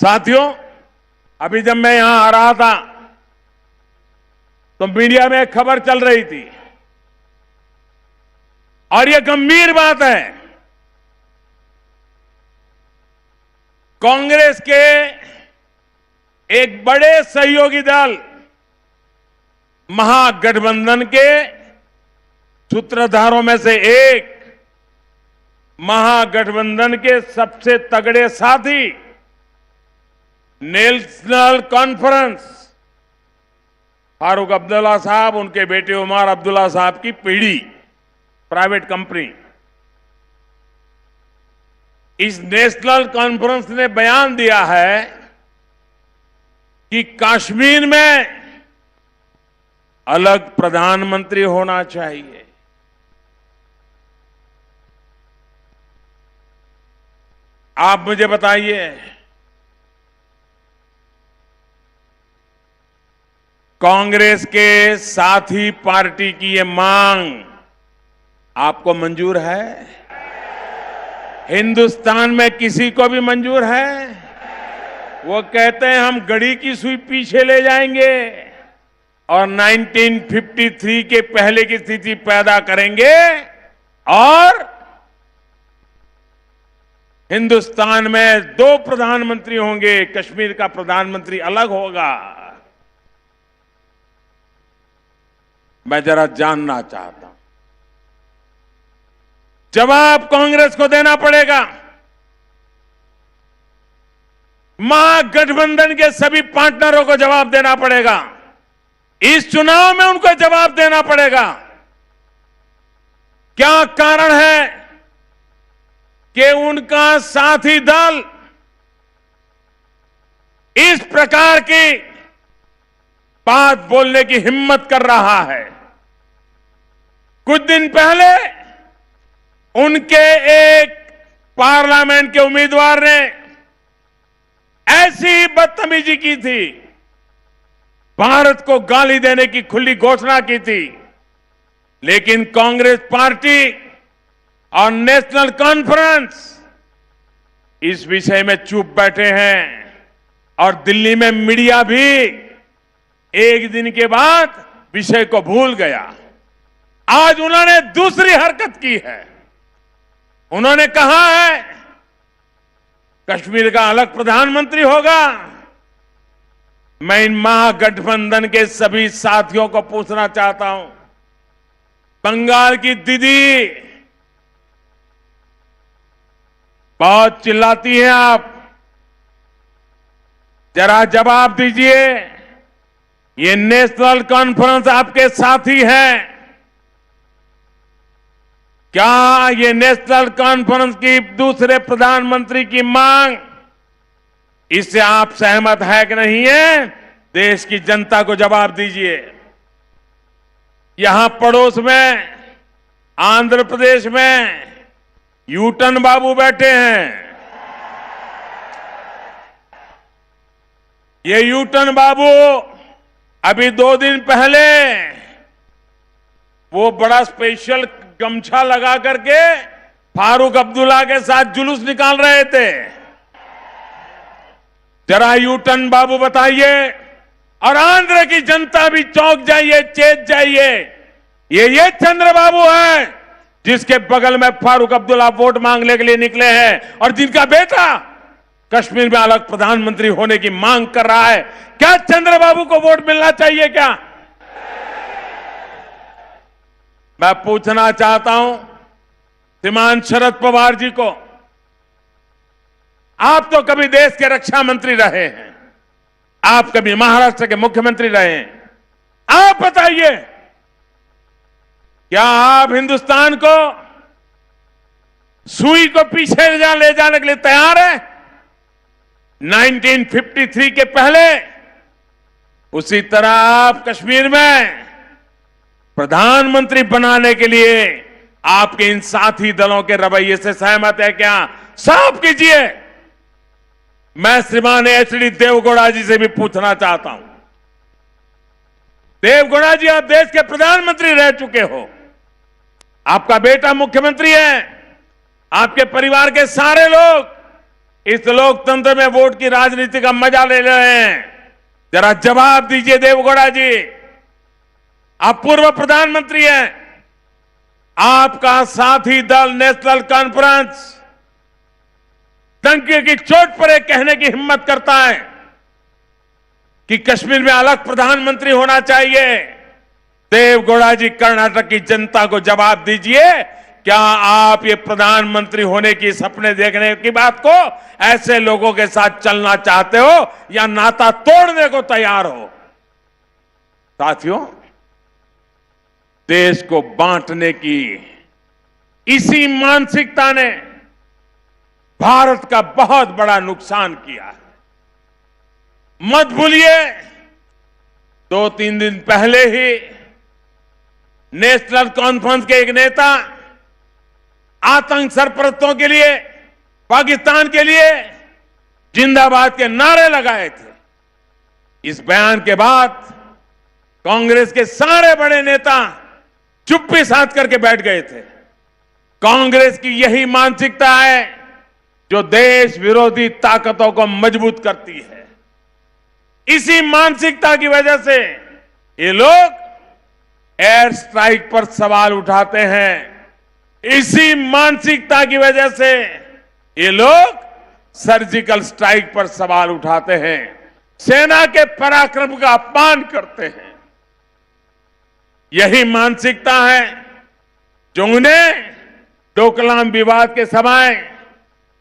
साथियों, अभी जब मैं यहां आ रहा था तो मीडिया में एक खबर चल रही थी और यह गंभीर बात है। कांग्रेस के एक बड़े सहयोगी दल महागठबंधन के सूत्रधारों में से एक, महागठबंधन के सबसे तगड़े साथी नेशनल कॉन्फ्रेंस फारूक अब्दुल्ला साहब, उनके बेटे उमर अब्दुल्ला साहब की पीढ़ी प्राइवेट कंपनी, इस नेशनल कॉन्फ्रेंस ने बयान दिया है कि कश्मीर में अलग प्रधानमंत्री होना चाहिए। आप मुझे बताइए, कांग्रेस के साथी पार्टी की ये मांग आपको मंजूर है? हिंदुस्तान में किसी को भी मंजूर है? वो कहते हैं हम घड़ी की सुई पीछे ले जाएंगे और 1953 के पहले की स्थिति पैदा करेंगे और हिंदुस्तान में 2 प्रधानमंत्री होंगे, कश्मीर का प्रधानमंत्री अलग होगा। मैं जरा जानना चाहता हूं, जवाब कांग्रेस को देना पड़ेगा। महागठबंधन के सभी पार्टनरों को जवाब देना पड़ेगा। इस चुनाव में उनको जवाब देना पड़ेगा। क्या कारण है कि उनका साथी दल इस प्रकार की बात बोलने की हिम्मत कर रहा है? कुछ दिन पहले उनके एक पार्लियामेंट के उम्मीदवार ने ऐसी बदतमीजी की थी, भारत को गाली देने की खुली घोषणा की थी, लेकिन कांग्रेस पार्टी और नेशनल कॉन्फ्रेंस इस विषय में चुप बैठे हैं और दिल्ली में मीडिया भी एक दिन के बाद विषय को भूल गया। आज उन्होंने दूसरी हरकत की है। उन्होंने कहा है कश्मीर का अलग प्रधानमंत्री होगा। मैं इन महागठबंधन के सभी साथियों को पूछना चाहता हूं, बंगाल की दीदी, बहुत चिल्लाती हैं आप, जरा जवाब दीजिए। ये नेशनल कॉन्फ्रेंस आपके साथी हैं। क्या ये नेशनल कॉन्फ्रेंस की दूसरे प्रधानमंत्री की मांग, इससे आप सहमत है कि नहीं है? देश की जनता को जवाब दीजिए। यहां पड़ोस में आंध्र प्रदेश में यूटन बाबू बैठे हैं। ये यूटन बाबू अभी 2 दिन पहले वो बड़ा स्पेशल गमछा लगा करके फारूक अब्दुल्ला के साथ जुलूस निकाल रहे थे। जरा यूटन बाबू बताइए, और आंध्र की जनता भी चौंक जाइए, चेत जाइए। ये चंद्रबाबू है जिसके बगल में फारूक अब्दुल्ला वोट मांगने के लिए निकले हैं और जिनका बेटा कश्मीर में अलग प्रधानमंत्री होने की मांग कर रहा है। क्या चंद्रबाबू को वोट मिलना चाहिए क्या? मैं पूछना चाहता हूं श्रीमान शरद पवार जी को, आप तो कभी देश के रक्षा मंत्री रहे हैं, आप कभी महाराष्ट्र के मुख्यमंत्री रहे हैं। आप बताइए, क्या आप हिंदुस्तान को सुई को पीछे ले जाने के लिए तैयार हैं? 1953 के पहले उसी तरह आप कश्मीर में प्रधानमंत्री बनाने के लिए आपके इन साथी दलों के रवैये से सहमत है क्या? साफ कीजिए। मैं श्रीमान एचडी देवगौड़ा जी से भी पूछना चाहता हूं। देवगौड़ा जी, आप देश के प्रधानमंत्री रह चुके हो, आपका बेटा मुख्यमंत्री है, आपके परिवार के सारे लोग इस लोकतंत्र में वोट की राजनीति का मजा ले रहे हैं। जरा जवाब दीजिए देवगौड़ा जी, आप पूर्व प्रधानमंत्री हैं, आपका साथी दल नेशनल कॉन्फ्रेंस डंके की चोट पर एक कहने की हिम्मत करता है कि कश्मीर में अलग प्रधानमंत्री होना चाहिए। देवगौड़ा जी, कर्नाटक की जनता को जवाब दीजिए, क्या आप ये प्रधानमंत्री होने की सपने देखने की बात को ऐसे लोगों के साथ चलना चाहते हो या नाता तोड़ने को तैयार हो? साथियों, देश को बांटने की इसी मानसिकता ने भारत का बहुत बड़ा नुकसान किया है। मत भूलिए, 2-3 दिन पहले ही नेशनल कॉन्फ्रेंस के एक नेता आतंक सरपरस्तों के लिए, पाकिस्तान के लिए जिंदाबाद के नारे लगाए थे। इस बयान के बाद कांग्रेस के सारे बड़े नेता चुप्पी साध करके बैठ गए थे। कांग्रेस की यही मानसिकता है जो देश विरोधी ताकतों को मजबूत करती है। इसी मानसिकता की वजह से ये लोग एयर स्ट्राइक पर सवाल उठाते हैं। इसी मानसिकता की वजह से ये लोग सर्जिकल स्ट्राइक पर सवाल उठाते हैं, सेना के पराक्रम का अपमान करते हैं। यही मानसिकता है जो उन्हें डोकलाम विवाद के समय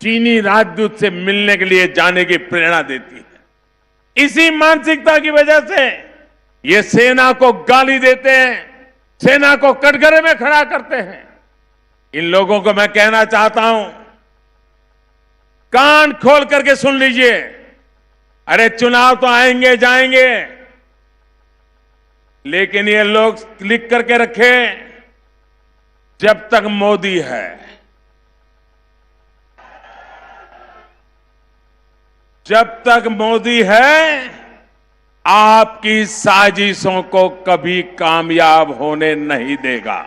चीनी राजदूत से मिलने के लिए जाने की प्रेरणा देती है। इसी मानसिकता की वजह से ये सेना को गाली देते हैं, सेना को कटघरे में खड़ा करते हैं। इन लोगों को मैं कहना चाहता हूं, कान खोल करके सुन लीजिए। अरे चुनाव तो आएंगे जाएंगे, लेकिन ये लोग लिख करके रखे, जब तक मोदी है, जब तक मोदी है, आपकी साजिशों को कभी कामयाब होने नहीं देगा।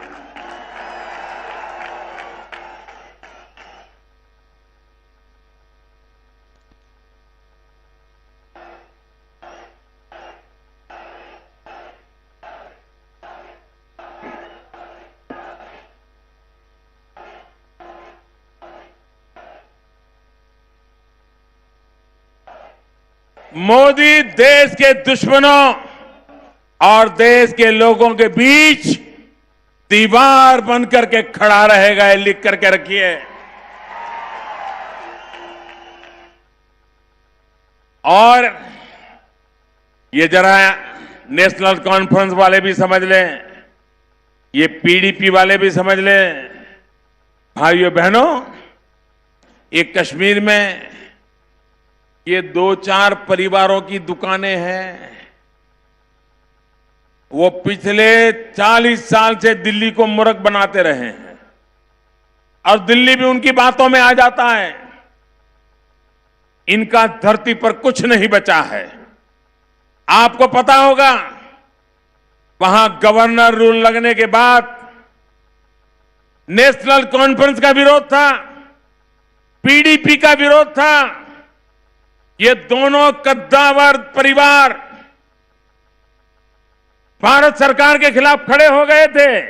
मोदी देश के दुश्मनों और देश के लोगों के बीच दीवार बनकर के खड़ा रहेगा, ये लिख करके रखिए। और ये जरा नेशनल कॉन्फ्रेंस वाले भी समझ लें, ये पीडीपी वाले भी समझ लें। भाइयों बहनों, ये कश्मीर में ये 2-4 परिवारों की दुकानें हैं। वो पिछले 40 साल से दिल्ली को मूर्ख बनाते रहे हैं और दिल्ली भी उनकी बातों में आ जाता है। इनका धरती पर कुछ नहीं बचा है। आपको पता होगा, वहां गवर्नर रूल लगने के बाद नेशनल कॉन्फ्रेंस का विरोध था, पीडीपी का विरोध था। ये दोनों कद्दावर परिवार भारत सरकार के खिलाफ खड़े हो गए थे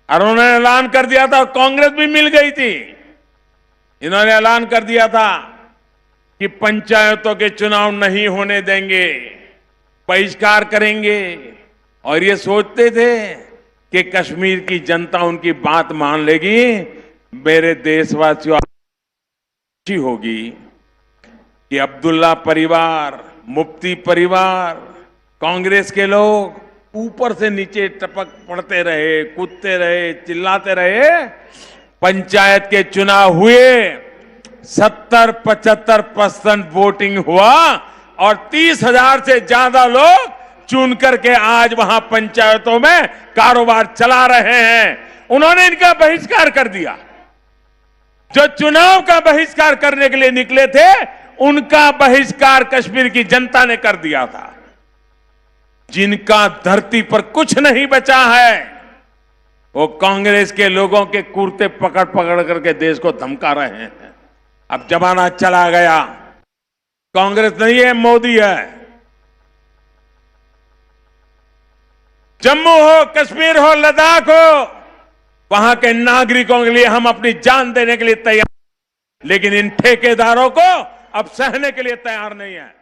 और उन्होंने ऐलान कर दिया था, और कांग्रेस भी मिल गई थी। इन्होंने ऐलान कर दिया था कि पंचायतों के चुनाव नहीं होने देंगे, बहिष्कार करेंगे। और ये सोचते थे कि कश्मीर की जनता उनकी बात मान लेगी। मेरे देशवासियों, अच्छी होगी कि अब्दुल्ला परिवार, मुफ्ती परिवार, कांग्रेस के लोग ऊपर से नीचे टपक पड़ते रहे, कूदते रहे, चिल्लाते रहे। पंचायत के चुनाव हुए, 70-75% वोटिंग हुआ और 30,000 से ज्यादा लोग चुन करके आज वहां पंचायतों में कारोबार चला रहे हैं। उन्होंने इनका बहिष्कार कर दिया। जो चुनाव का बहिष्कार करने के लिए निकले थे, उनका बहिष्कार कश्मीर की जनता ने कर दिया था। जिनका धरती पर कुछ नहीं बचा है, वो कांग्रेस के लोगों के कुर्ते पकड़ पकड़ करके देश को धमका रहे हैं। अब जमाना चला गया, कांग्रेस नहीं है, मोदी है। जम्मू हो, कश्मीर हो, लद्दाख हो, वहां के नागरिकों के लिए हम अपनी जान देने के लिए तैयार, लेकिन इन ठेकेदारों को अब सहने के लिए तैयार नहीं है।